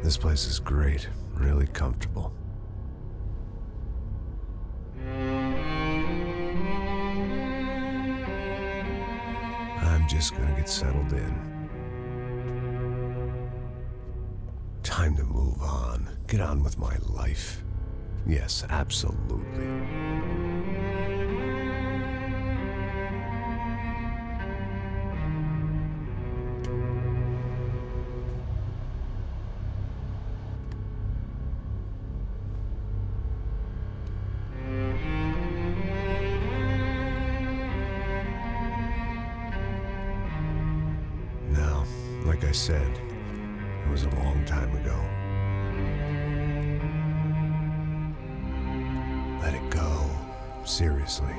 This place is great, really comfortable. I'm just gonna get settled in. Time to move on, get on with my life. Yes, absolutely. Now, like I said, it was a long time ago. Let it go. Seriously.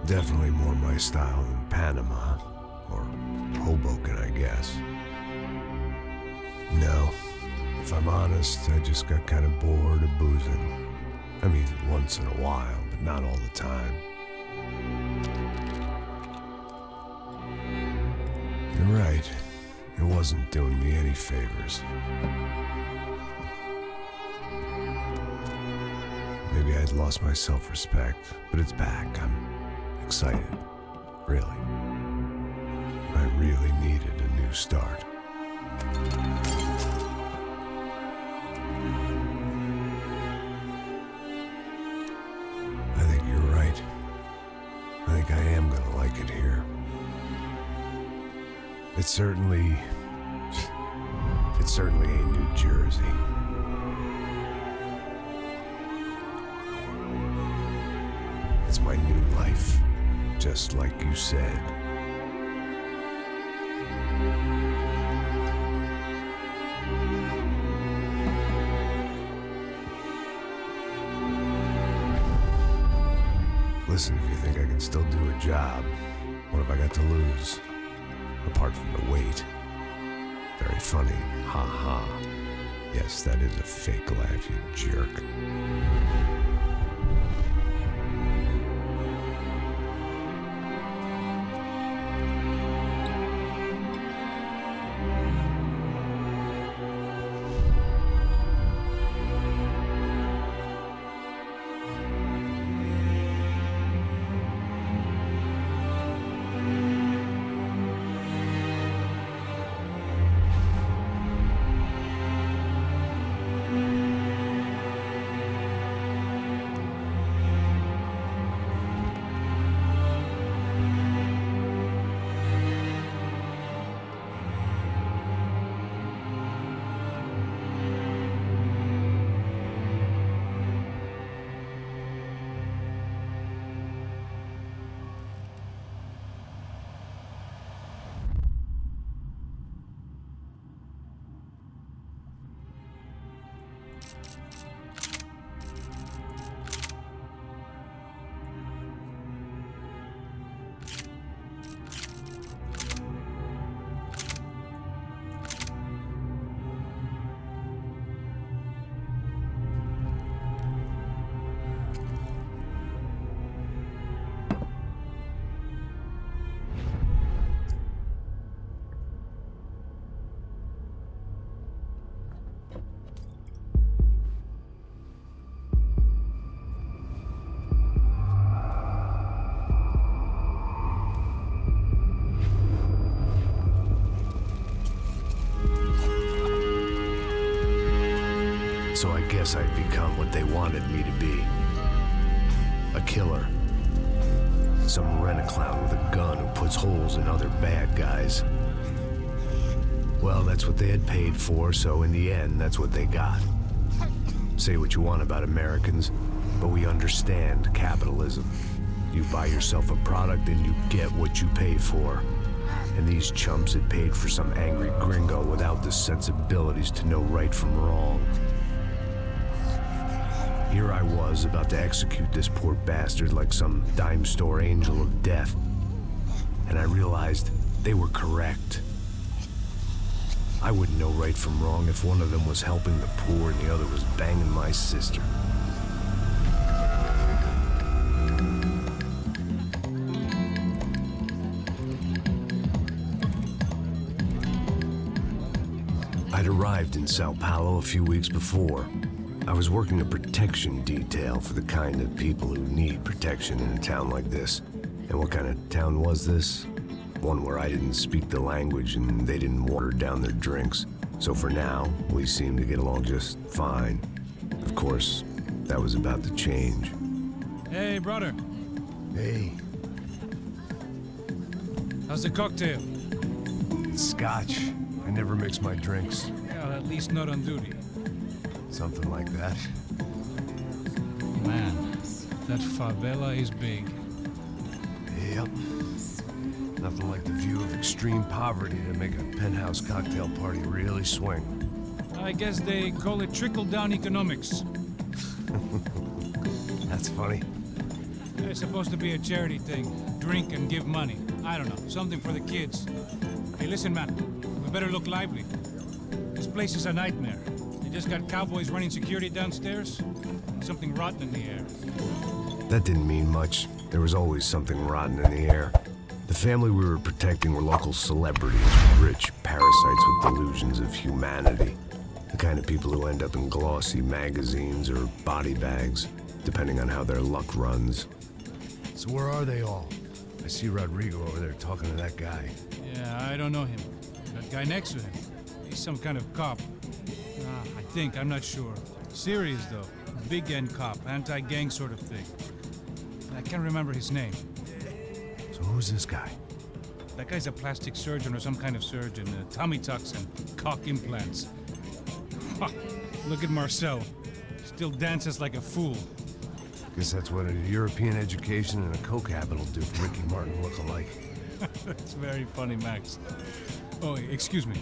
Definitely more my style than Panama, or Hoboken, I guess. No, if I'm honest, I just got kind of bored of boozing. I mean, once in a while, but not all the time. You're right, it wasn't doing me any favors. Maybe I'd lost my self-respect, but it's back. I'm excited, really. I really needed a new start. I think you're right. I think I am gonna like it here. It certainly ain't New Jersey. It's my new life. Just like you said. Listen, if you think I can still do a job, what have I got to lose? Apart from the weight. Very funny. Ha ha. Yes, that is a fake laugh, you jerk. So I guess I'd become what they wanted me to be. A killer. Some rent-a-clown with a gun who puts holes in other bad guys. Well, that's what they had paid for, so in the end, that's what they got. Say what you want about Americans, but we understand capitalism. You buy yourself a product and you get what you pay for. And these chumps had paid for some angry gringo without the sensibilities to know right from wrong. Here I was, about to execute this poor bastard like some dime store angel of death. And I realized They were correct. I wouldn't know right from wrong if one of them was helping the poor and the other was banging my sister. I'd arrived in Sao Paulo a few weeks before. I was working a protection detail for the kind of people who need protection in a town like this. And what kind of town was this? One where I didn't speak the language and they didn't water down their drinks. So for now, we seemed to get along just fine. Of course, that was about to change. Hey, brother. Hey. How's the cocktail? Scotch. I never mix my drinks. Well, at least not on duty. Something like that. Man, that favela is big. Yep. Nothing like the view of extreme poverty to make a penthouse cocktail party really swing. I guess they call it trickle-down economics. That's funny. It's supposed to be a charity thing. Drink and give money. I don't know, something for the kids. Hey, listen, man. We better look lively. This place is a nightmare. They just got cowboys running security downstairs. And something rotten in the air. That didn't mean much. There was always something rotten in the air. The family we were protecting were local celebrities, rich parasites with delusions of humanity. The kind of people who end up in glossy magazines or body bags, depending on how their luck runs. So where are they all? I see Rodrigo over there talking to that guy. Yeah, I don't know him. That guy next to him. He's some kind of cop. I think, I'm not sure. Serious, though. Big end cop, anti-gang sort of thing. I can't remember his name. So who's this guy? That guy's a plastic surgeon or some kind of surgeon. Tummy tucks and cock implants. Look at Marcel. Still dances like a fool. Guess that's what a European education and a coke habit will do for Ricky Martin look-alike. That's very funny, Max. Oh, excuse me.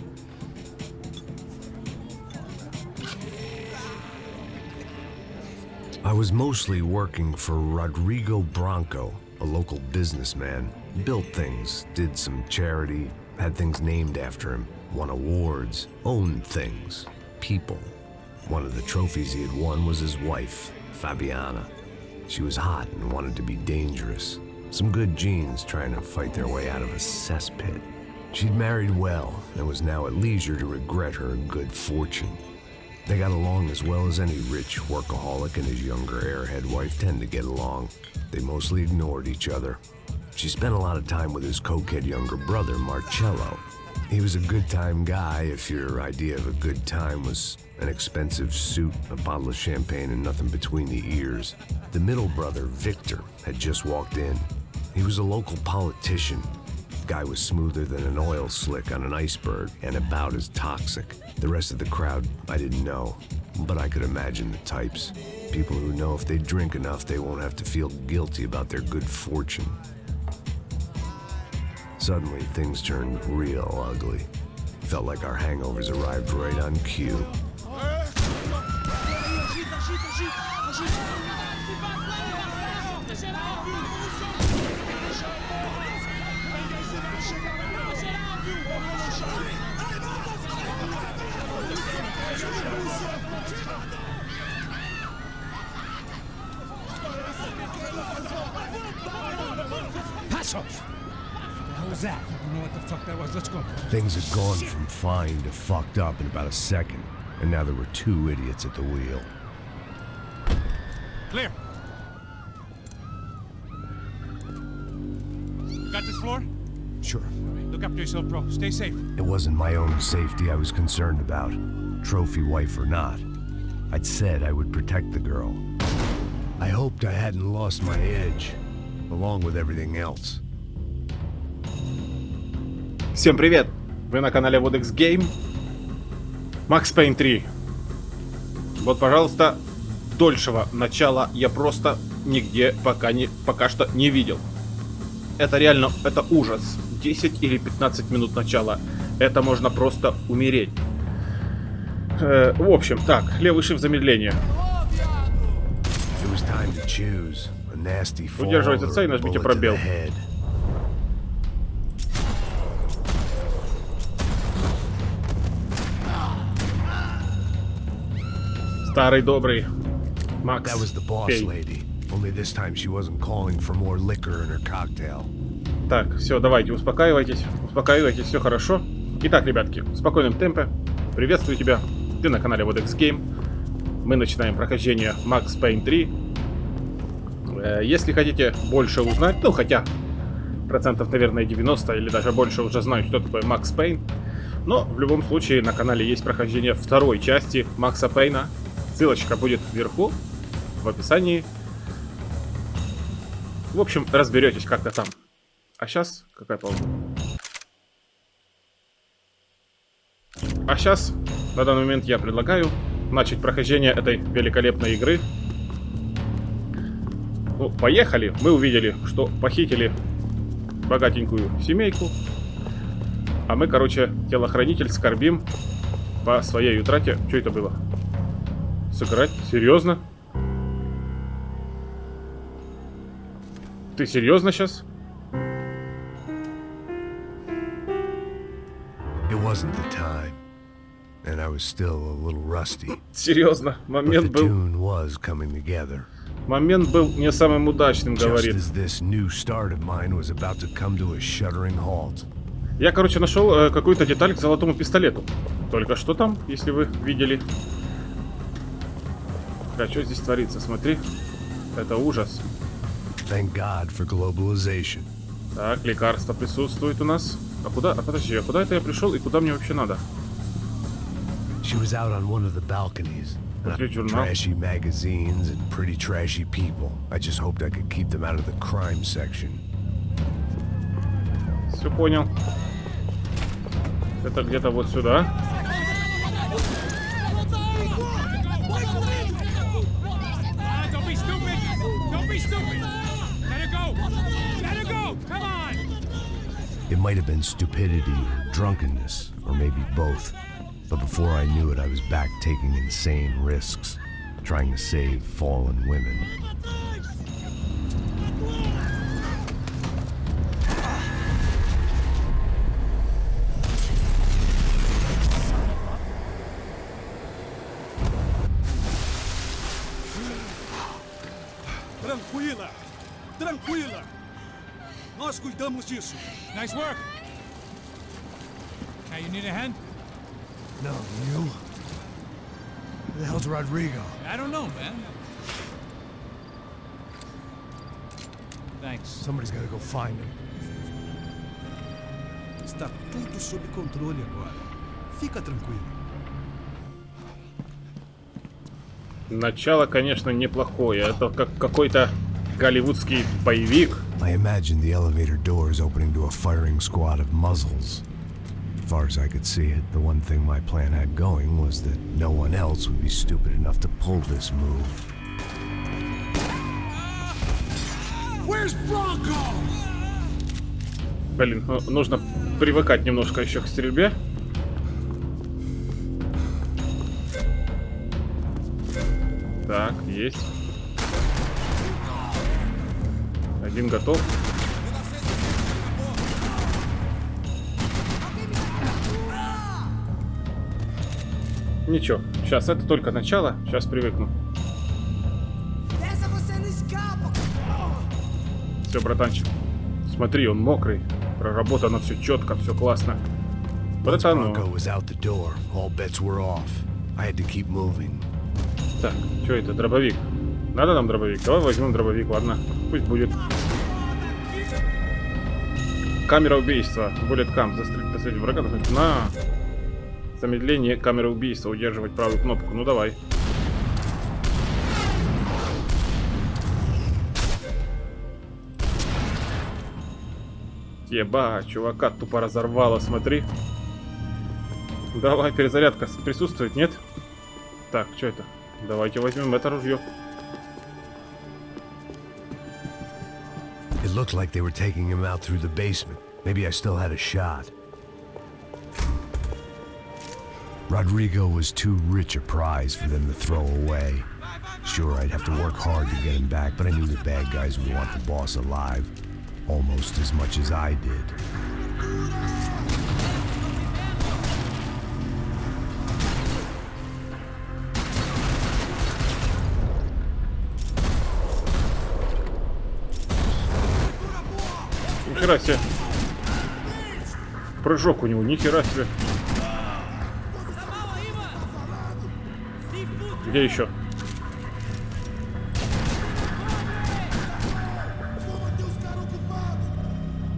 I was mostly working for Rodrigo Branco, a local businessman. Built things, did some charity, had things named after him, won awards, owned things, people. One of the trophies he had won was his wife, Fabiana. She was hot and wanted to be dangerous. Some good genes trying to fight their way out of a cesspit. She'd married well and was now at leisure to regret her good fortune. They got along as well as any rich workaholic and his younger airhead wife tend to get along. They mostly ignored each other. She spent a lot of time with his cokehead younger brother, Marcello. He was a good-time guy if your idea of a good time was an expensive suit, a bottle of champagne, and nothing between the ears. The middle brother, Victor, had just walked in. He was a local politician. Guy was smoother than an oil slick on an iceberg and about as toxic. The rest of the crowd, I didn't know, but I could imagine the types. People who know if they drink enough, they won't have to feel guilty about their good fortune. Suddenly, things turned real ugly. Felt like our hangovers arrived right on cue. What was that? I don't know what the fuck that was. Let's go. Things had gone from fine to fucked up in about a second, and now there were two idiots at the wheel. Clear. Got this floor? Sure. Look after yourself, bro. Stay safe. It wasn't my own safety I was concerned about, trophy wife or not. I'd said I would protect the girl. I hoped I hadn't lost my edge, along with everything else. Всем привет! Вы на канале VoDex Game. Max Payne 3. Вот, пожалуйста, дольшего начала я просто нигде пока что не видел. Это реально, это ужас. 10 или 15 минут начала. Это можно просто умереть. В общем, так, левый shift замедление. Удерживайте цель, нажмите пробел. Старый добрый Макс That was the boss Пейн. lady. Only this time she wasn't calling for more liquor in her cocktail. Так, все, давайте, успокаивайтесь. Успокаивайтесь, все хорошо. Итак, ребятки, в спокойном темпе. Приветствую тебя. Ты на канале VoDex Game. Мы начинаем прохождение Max Payne 3. Если хотите больше узнать, ну хотя процентов, наверное, 90 или даже больше уже знают, что такое Max Payne. Но в любом случае на канале есть прохождение второй части Макса Пейна. Ссылочка будет вверху, в описании. В общем, разберетесь как-то там. А сейчас какая пауза? А сейчас, на данный момент, я предлагаю начать прохождение этой великолепной игры. Ну, поехали. Мы увидели, что похитили богатенькую семейку. А мы, короче, телохранитель, скорбим по своей утрате. Что это было? Сыграть? Серьезно? Ты серьезно сейчас? It wasn't the time, and I was still a little rusty. Серьезно, But the момент был tune was coming together. не самым удачным, Just говорит. as this new start of mine was about to come to a shuddering halt. Я, короче, нашел какую-то деталь к золотому пистолету. Только что там, если вы видели. А что здесь творится? Смотри. Это ужас. Thank God for globalization. Так, лекарство присутствует у нас. А куда? А подожди, а куда это я пришел и куда мне вообще надо? She was out on one of the balconies. Смотри, журнал. Trashy magazines and pretty trashy people. I just hoped I could keep them out of the crime section. Все понял. Это где-то вот сюда. Don't be stupid! Don't be stupid! Let her go! Let her go! Come on! It might have been stupidity or drunkenness, or maybe both. But before I knew it, I was back taking insane risks, trying to save fallen women. Tranquila! Tranquila! Nós cuidamos disso. Nice work! Hey, you need a hand? No, you? Who the hell's Rodrigo? I don't know, man. Thanks. Somebody's gotta go find him. Está tudo sob controle agora. Fica tranquilo. Начало, конечно, неплохое. Это как какой-то голливудский боевик. I imagined the elevator doors opening to a firing squad of muzzles. As far as I could see it, the one thing my plan had going was that no one else would be stupid enough to pull this move. Where's Bronco? Блин, ну, нужно привыкать немножко еще к стрельбе. Так, есть. Один готов. Ничего, сейчас это только начало, сейчас привыкну. Все, братанчик. Смотри, он мокрый. Проработано все четко, все классно. Once Братану. Bronco was out the door, all bets were off. I had to keep moving. Так, что это, дробовик? Надо нам дробовик? Давай возьмем дробовик, ладно. Пусть будет. Камера убийства. Bullet cam. Застрелить последнего врага. На. Замедление камеры убийства. Удерживать правую кнопку. Ну давай. Еба, чувака тупо разорвало, смотри. Давай, перезарядка присутствует, нет? Так, что это? Давайте возьмем это ружье. It looked like they were taking him out through the basement. Maybe I still had a shot. Rodrigo was too rich a prize for them to throw away. Sure, I'd have to work hard to get him back, but I knew the bad guys would want the boss alive almost as much as I did. Нихера себе. Прыжок у него, нихера себе. Где еще?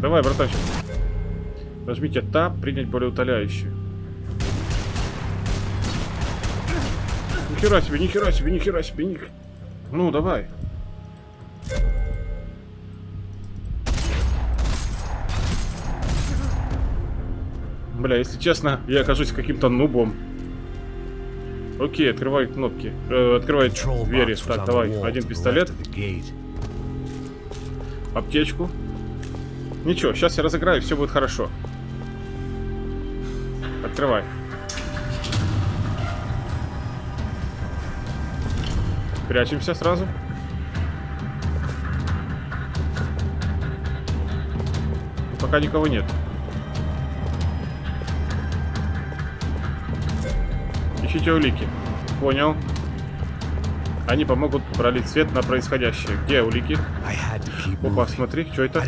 Давай, братанчик. Нажмите Tab, принять более утоляющий. Нихера себе, нихера себе, нихера себе, Ну, давай. Бля, если честно, я окажусь каким-то нубом. Окей, открывай кнопки. Открывай двери. Так, давай. Один пистолет. Аптечку. Ничего, сейчас я разыграю, все будет хорошо. Открывай. Прячемся сразу. Пока никого нет. Ищите улики. Понял. Они помогут пролить свет на происходящее. Где улики? Опа, смотри, что это?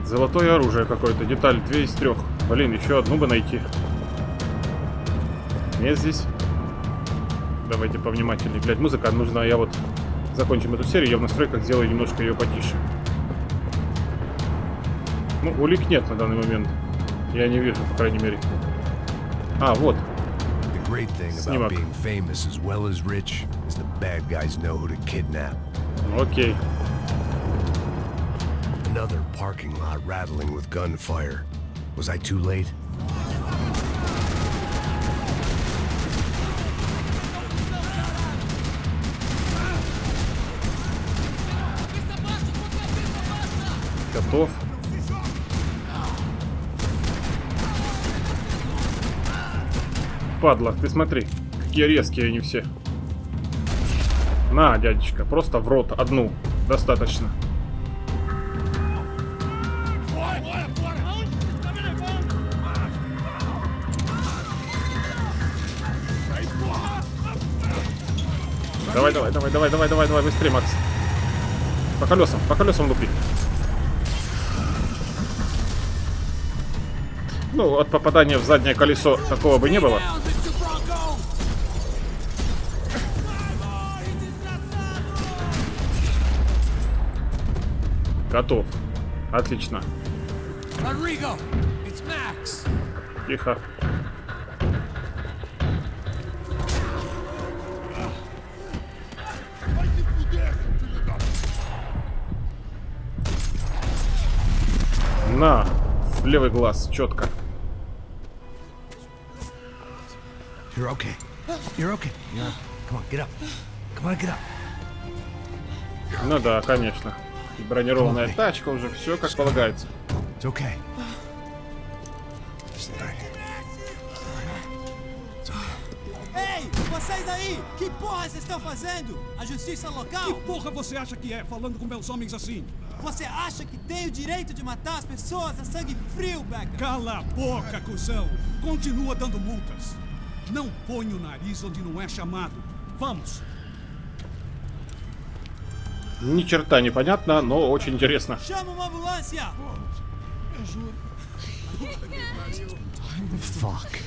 Золотое оружие какое-то. Деталь 2 из 3. Блин, еще одну бы найти. Нет здесь. Давайте повнимательнее. Блять, музыка нужна. Я вот закончим эту серию. Я в настройках сделаю немножко ее потише. Ну, улик нет на данный момент. Я не вижу, по крайней мере. А, вот. Снимок. Окей. Another parking lot rattling with gunfire. Was I too late? Готов. Падла, ты смотри, какие резкие они все. На, дядечка, просто в рот одну. Достаточно. Давай, давай, давай, давай, давай, давай, давай, быстрее, Макс. По колесам лупи. Ну, от попадания в заднее колесо такого бы не было. Готов. Отлично. Тихо. На, в левый глаз, четко. You're okay. You're okay. Come on, get up. Come on, get up. Ну да, конечно. И бронированная тачка уже, все как полагается. It's okay. Ei, vocês aí! Que porra vocês estão fazendo? A justiça local? Que porra você acha que é, falando com meus homens assim? Você acha que tem o direito de matar as pessoas a sangue frio, Becker? Cala a boca, cuzão! Continua dando multas. Não põe o nariz onde não é chamado. Vamos! Ни черта не понятно, но очень интересно. Chama uma ambulância! Fuck.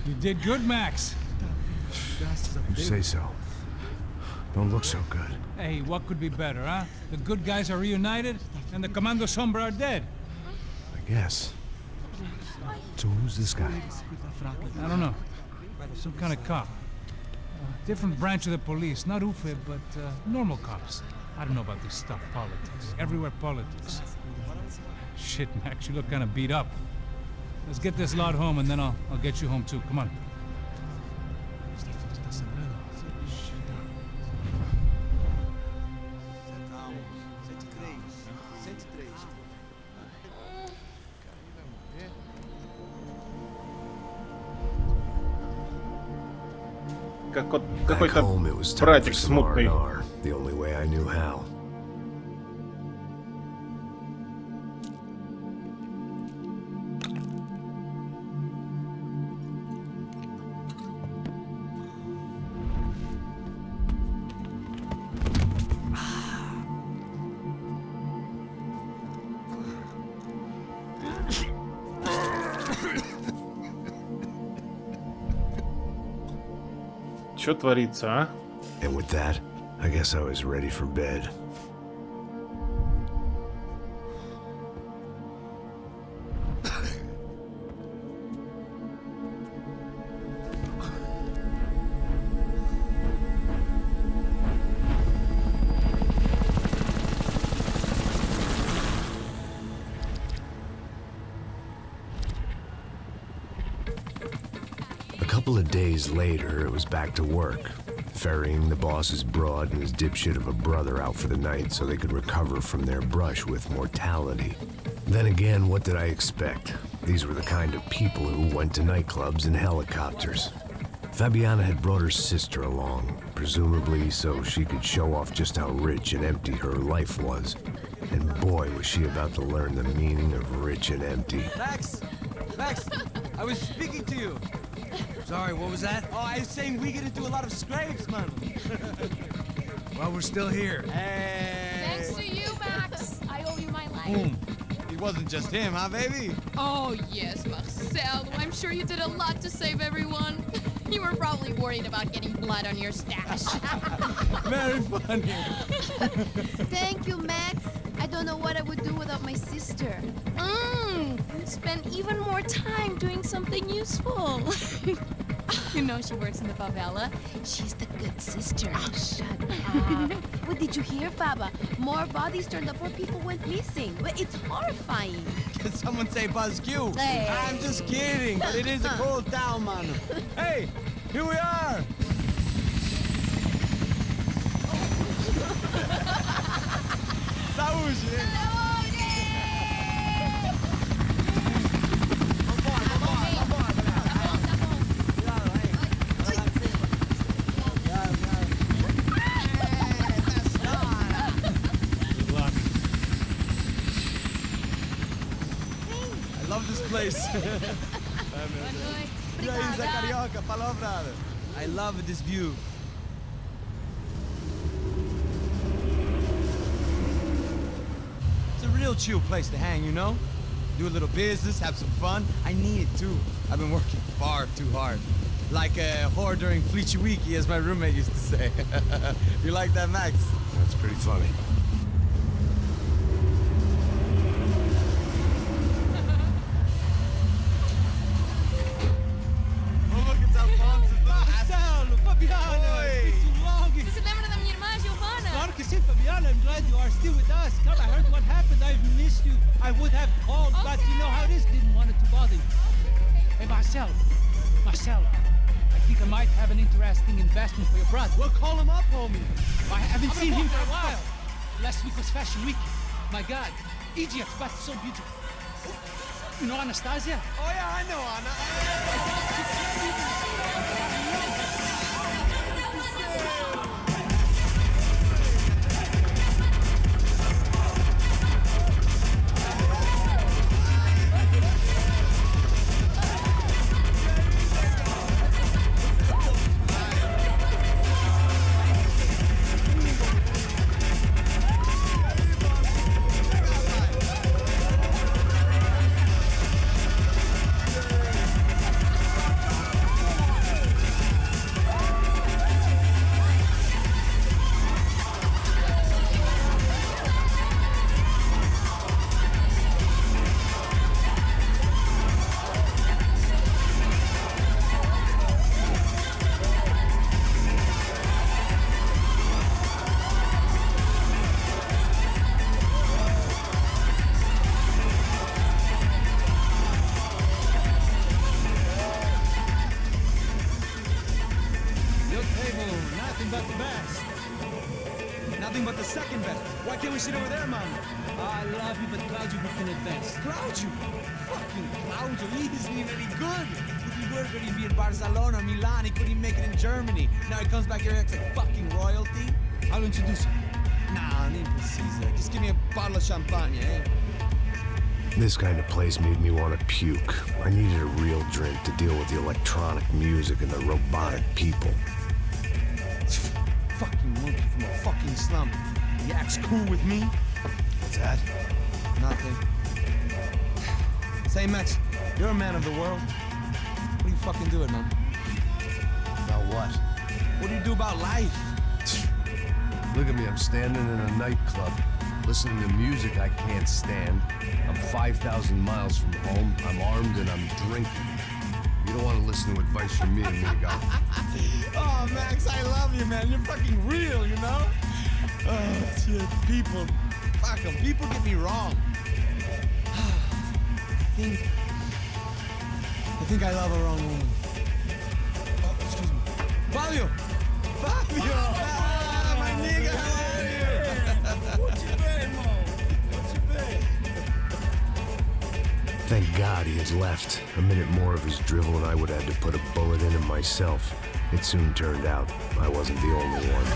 You did good, Max. You say so. Don't look so good. Hey, what could be better, huh? The good guys are reunited, and the Commando Sombra are dead. I guess. So who's this guy? I don't know. Some kind of cop. Different branch of the police. Not UFE, but normal cops. I don't know about this stuff, politics. Everywhere politics. Shit, Max, you look kind of beat up. Let's get this lot home, and then I'll get you home too. Come on. Какой-то братик смутный. The only way I knew how. Что творится, а? And with that, I guess I was ready for bed. A couple of days later, it was back to work, ferrying the boss's broad and his dipshit of a brother out for the night so they could recover from their brush with mortality. Then again, what did I expect? These were the kind of people who went to nightclubs in helicopters. Fabiana had brought her sister along, presumably so she could show off just how rich and empty her life was. And boy, was she about to learn the meaning of rich and empty. Max! Max! I was speaking to you. Sorry, what was that? Oh, I was saying we get into a lot of scrapes, man. Well, we're still here. Hey! Thanks to you, Max. I owe you my life. Boom. It wasn't just him, huh, baby? Oh, yes, Marcel. I'm sure you did a lot to save everyone. You were probably worried about getting blood on your stash. Very funny. Thank you, Max. I don't know what I would do without my sister. Spend even more time doing something useful. You know she works in the favela. She's the good sister. Oh, shut up. What did you hear, Baba? More bodies turned up where people went missing. But it's horrifying. Can someone say Buzz Q? Hey. I'm just kidding, but it is a cool town, man. Hey, here we are. Saúde. I love this place. I love this view. It's a real chill place to hang, you know? Do a little business, have some fun. I need it too. I've been working far too hard. Like a whore during Fleechy Weeky, as my roommate used to say. You like that, Max? That's pretty funny. Você se lembra da minha irmã, Giovanna? Claro que sim, Fabiana. I'm glad you are still with us. Come, I heard what happened. I've missed you. I would have called, but you know how it is. Didn't want it to bother you. Hey, Marcel. Marcel, I think I might have an interesting investment for your brother. Well, call him up, homie. I haven't seen him for a while. Last week was Fashion Week. My God, Egypt, but so beautiful. You know Anastasia? Oh, yeah, I know Anna. But the best. Nothing but the second best. Why can't we sit over there, man? I love you, but Claudio booked in advance. Claudio? Fucking Claudio, he isn't even any good. If he were going to be in Barcelona or Milan, he couldn't make it in Germany. Now he comes back here and acts like fucking royalty. I'll introduce you. Nah, nem precisa. Just give me a bottle of champagne, eh? This kind of place made me want to puke. I needed a real drink to deal with the electronic music and the robotic people. Fucking monkey from a fucking slum. He acts cool with me. What's that? Nothing. Say, Max, you're a man of the world. What are you fucking doing, man? About what? What do you do about life? Look at me, I'm standing in a nightclub, listening to music I can't stand. I'm 5,000 miles from home, I'm armed and I'm drinking. You don't want to listen to advice from me, amigo. Oh, Max, I love you, man. You're fucking real, you know? Oh, shit. People, fuck them. People get me wrong. I think I love a wrong woman. Oh, excuse me. Fabio! Fabio! Ah, my nigga, how are you? What you been, Mo? What you been? Thank God he had left. A minute more of his drivel and I would have had to put a bullet in him myself. It soon turned out I wasn't the only one.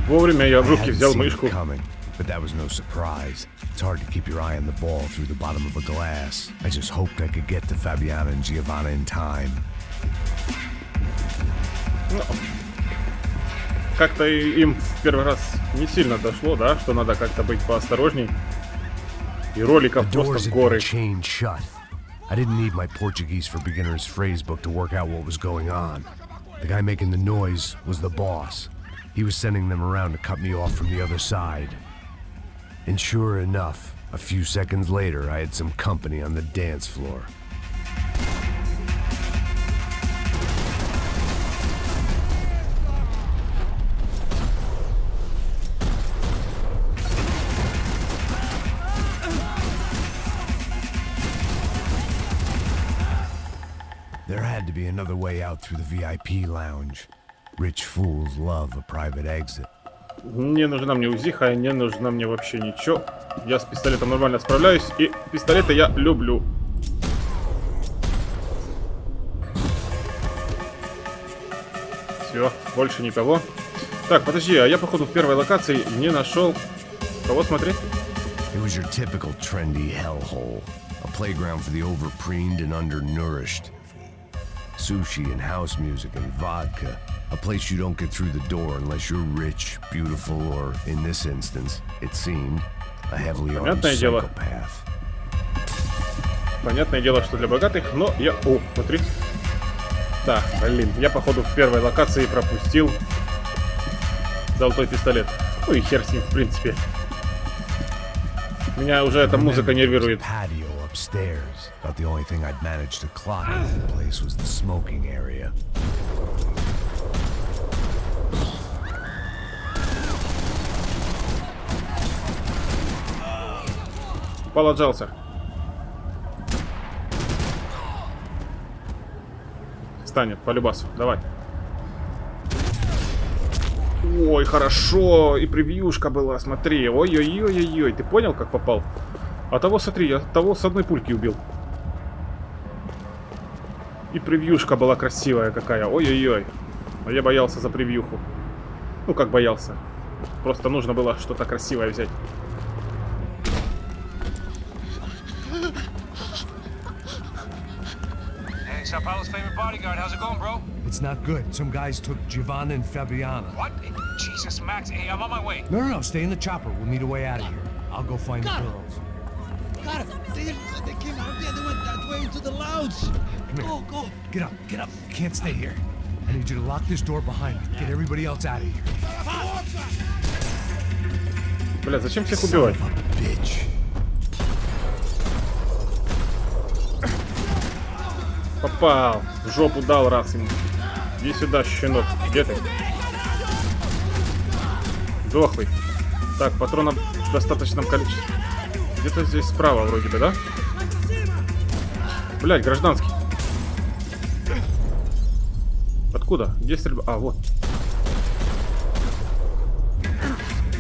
Вовремя я в руки взял мышку. But that was no surprise. It's hard to keep your eye on the ball through the bottom of a glass. I just hoped I could get to Fabiana and Giovanna in time. Как-то им в первый раз не сильно дошло, да, что надо как-то быть поосторожней. И роликов просто горы. I didn't need my Portuguese for Beginners phrase book to work out what was going on. The guy making the noise was the boss. He was sending them around to cut me off from the other side. And sure enough, a few seconds later, I had some company on the dance floor. There had to be another way out through the VIP lounge. Rich fools love a private exit. Не нужна мне УЗИха, не нужна мне вообще ничего. Я с пистолетом нормально справляюсь, и пистолеты я люблю. Все, больше никого. Так, подожди, а я походу в первой локации не нашел. Кого смотреть? It was your typical trendy hellhole, a playground for the overpreened and undernourished. Sushi and house music and vodka. A place you don't get through the door unless you're rich, beautiful, or, in this instance, it seemed, a heavily armed psychopath. Понятное дело, что для богатых, но я... О, смотри. Так, блин, я походу в первой локации пропустил золотой пистолет. Ну и хер с ним, в принципе. Меня уже эта музыка нервирует. About the only thing I'd managed to clock in the place was the smoking area. Положался. Встанет, по любасу, давай. Ой, хорошо, и превьюшка была, смотри. Ой-ой-ой-ой-ой, ты понял, как попал? А того, смотри, я того с одной пульки убил. И превьюшка была красивая какая. Ой-ой-ой. А я боялся за превьюху. Ну, как боялся. Просто нужно было что-то красивое взять. Hey, Sao Paulo's favorite bodyguard. How's it going, bro? It's not good. Some guys took Giovanna and Fabiana. What? Jesus, Max. Hey, I'm on my way. No, stay in the chopper. We'll meet a way out of here. I'll go find the girls. Got him. They came out there. They went that way into the lounge. Come here. Go. Get up. You can't stay here. I need you to lock this door behind me. Get everybody else out of here. Бля, зачем всех убивать? Попал. В жопу дал раз ему. Иди сюда, щенок. Где ты? Дохлый. Так, патронов в достаточном количестве. Где-то здесь справа вроде бы, да? Блять, гражданский. Откуда? Где стрельба? А, вот.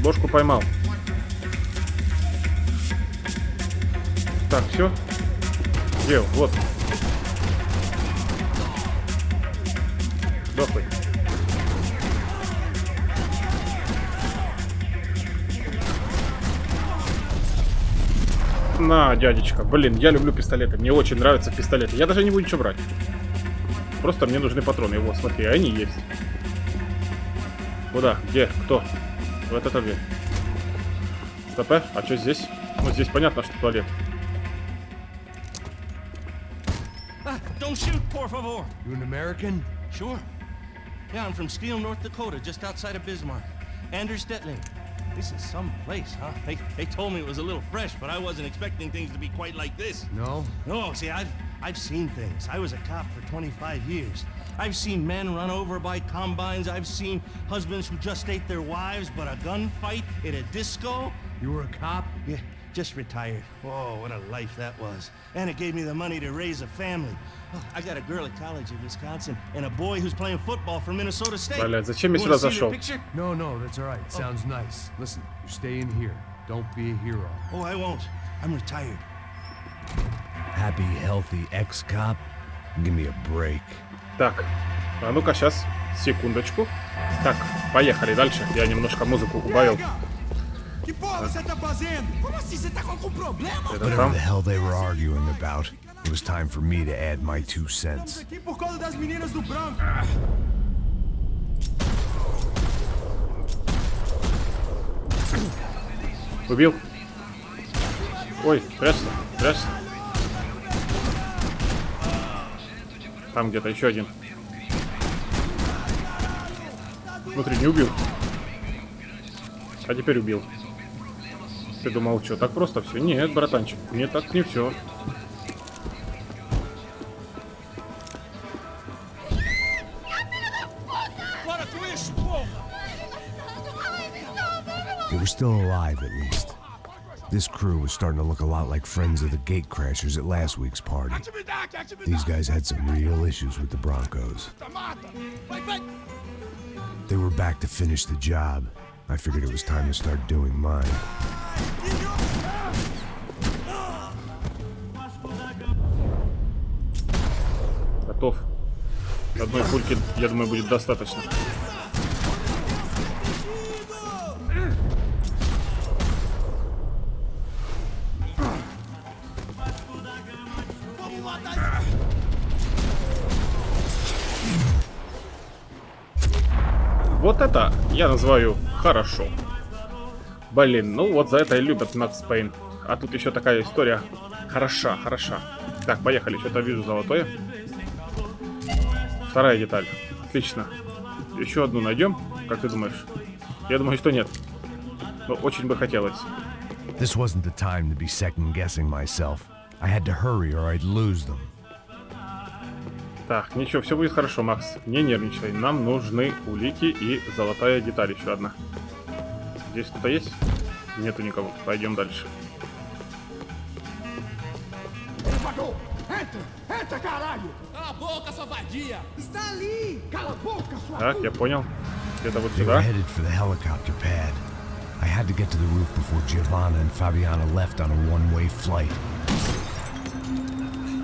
Бошку поймал. Так, все. Где? Вот. Дохлый. На, дядечка. Блин, я люблю пистолеты. Мне очень нравятся пистолеты. Я даже не буду ничего брать. Просто мне нужны патроны. Вот, смотри, они есть. Куда? Где? Кто? Вот это дверь. Стоп, а что здесь? Ну, здесь понятно, что туалет. Don't shoot, por favor. You an American? Sure. Yeah, I'm from Steele, North Dakota, just outside of Bismarck. Andrew Stetling. This is some place, huh? They told me it was a little fresh, but I wasn't expecting things to be quite like this. No? No, see, I've seen things. I was a cop for 25 years. I've seen men run over by combines. I've seen husbands who just ate their wives, but a gunfight at a disco. You were a cop? Yeah, just retired. Oh, what a life that was. And it gave me the money to raise a family. Oh, I got a girl at college in Wisconsin and a boy who's playing football for Minnesota State. Блядь, зачем я сюда зашел? No, that's all right. Sounds nice. Listen, you stay in here. Don't be a hero. Oh, I won't. I'm retired. Happy, healthy ex-cop? Give me a break. Так, а ну-ка, сейчас, секундочку. Так, поехали дальше. Я немножко музыку убавил. Whatever the hell they were arguing about, it was time for me to add my 2 cents. Убил. Ой, прячься, прячься. Там где-то еще один. Смотри, не убил. А теперь убил. Ты думал, что, так просто все? Нет, братанчик, не так не все. They were still alive, at least. This crew was starting to look a lot like friends of the gatecrashers at last week's party. These guys had some real issues with the Broncos. They were back to finish the job. I figured it was time to start doing mine. Готов. Одной пульки, я думаю, будет достаточно. Вот это я называю хорошо. Блин, ну вот за это и любят Max Payne. А тут еще такая история. Хороша, хороша. Так, поехали. Что-то вижу золотое. Вторая деталь. Отлично. Еще одну найдем. Как ты думаешь? Я думаю, что нет. Но очень бы хотелось. This wasn't the time to be second-guessing myself. I had to hurry or I'd lose them. Так, ничего, все будет хорошо, Макс. Не нервничай. Нам нужны улики и золотая деталь еще одна. Здесь кто-то есть? Нету никого. Пойдем дальше. Так, я понял. Где-то вот сюда. I had to get to the roof before Giovanna and Fabiana left on a one-way flight.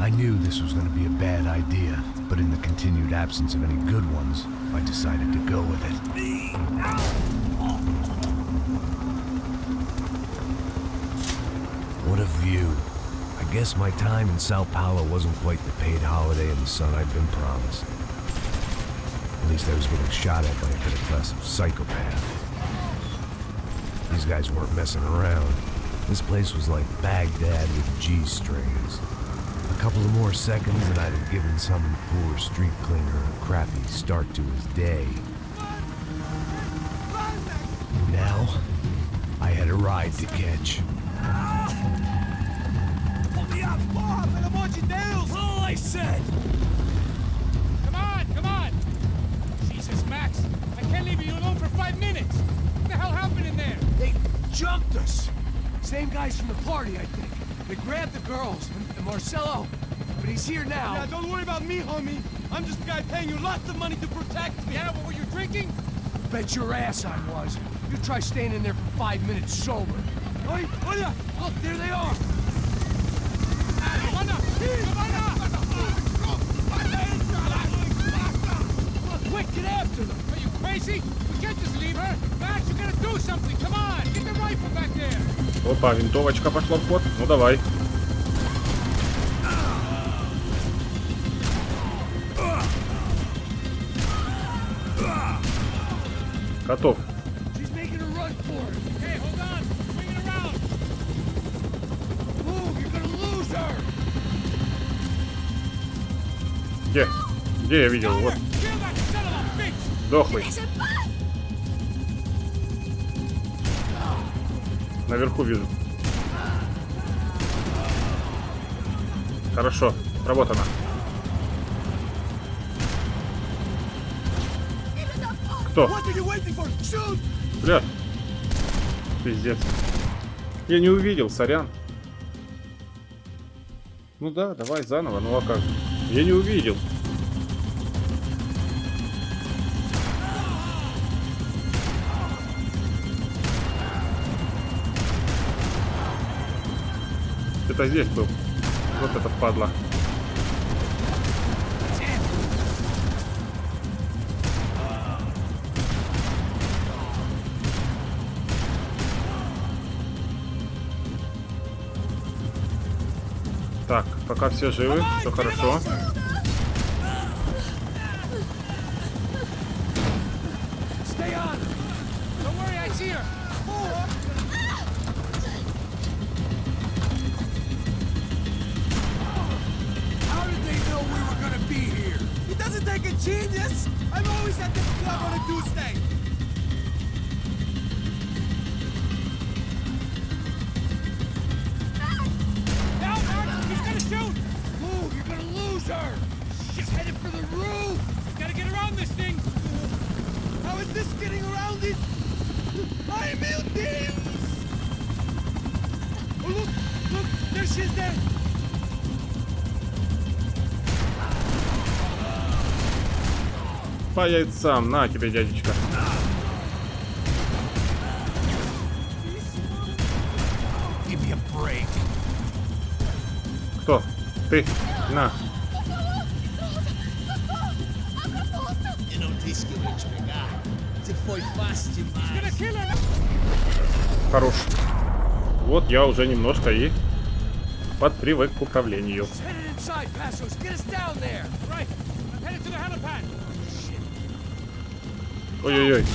I knew this was going to be a bad idea, but in the continued absence of any good ones, I decided to go with it. What a view. I guess my time in Sao Paulo wasn't quite the paid holiday in the sun I'd been promised. At least I was getting shot at by a bit-aggressive psychopath. These guys weren't messing around. This place was like Baghdad with G-strings. A couple of more seconds and I'd have given some poor street cleaner a crappy start to his day. Now, I had a ride to catch. All I said! Come on! Jesus, Max, I can't leave you alone for 5 minutes! What the hell happened in there? They jumped us. Same guys from the party, I think. They grabbed the girls, and Marcelo, but he's here now. Yeah, don't worry about me, homie. I'm just a guy paying you lots of money to protect me. Yeah, but were you drinking? Bet your ass I was. You try staying in there for 5 minutes sober. Oi, Oya! Look, there they are! Quick, get after them! Are you crazy? We can't just leave her! Max, you gotta do something! Come on! Get the rifle back there! Опа, винтовочка пошла в ход. Ну давай. Готов. Где? Где я видел? Вот. Дохлый. Наверху вижу. Хорошо, работано. Кто? Бля. Пиздец. Я не увидел, сорян. Ну да, давай заново, ну а как? Я не увидел. Это здесь был. Вот это падла. Так, пока все живы, все хорошо. Genius! I'm always at the club on a Tuesday. Now, Max, he's gonna shoot! Move, you're gonna lose her! She's headed for the roof! Gotta get around this thing! How is this getting around it? I'm building! Oh, look, there she is there! По яйцам, на тебе, дядечка. Кто? Ты? На. Хорош. Вот я уже немножко и подпривык к управлению. Ой-ой-ой.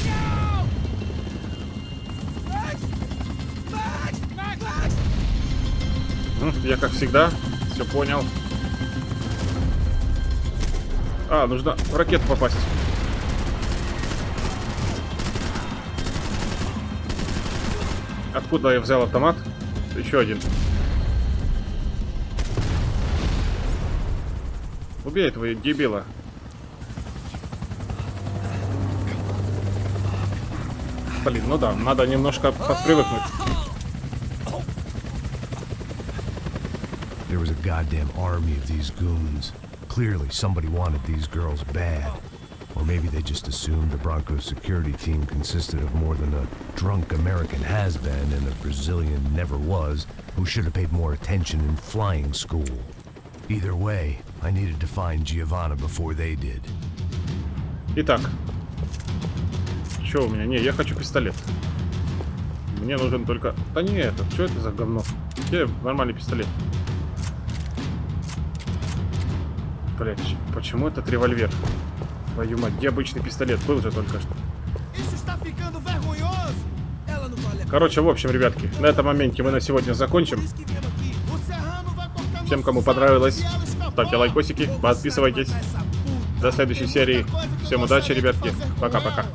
Я как всегда все понял. А, нужно в ракету попасть. Откуда я взял автомат? Еще один. Убей этого дебила. Блин, ну да, надо немножко подпривыкнуть. There was a goddamn army of these goons. Clearly, somebody wanted these girls bad. Or maybe they just assumed the Broncos security team consisted of more than a drunk American has-been and a Brazilian never-was who should have paid more attention in flying school. Either way, I needed to find Giovanna before they did. Итак. Что у меня? Не, я хочу пистолет. Мне нужен только... Да не это. Что это за говно? Где нормальный пистолет? Блять, почему этот револьвер? Твою мать, где обычный пистолет? Был же только что. Короче, в общем, ребятки, на этом моменте мы на сегодня закончим. Всем, кому понравилось, ставьте лайкосики, подписывайтесь. До следующей серии. Всем удачи, ребятки. Пока-пока.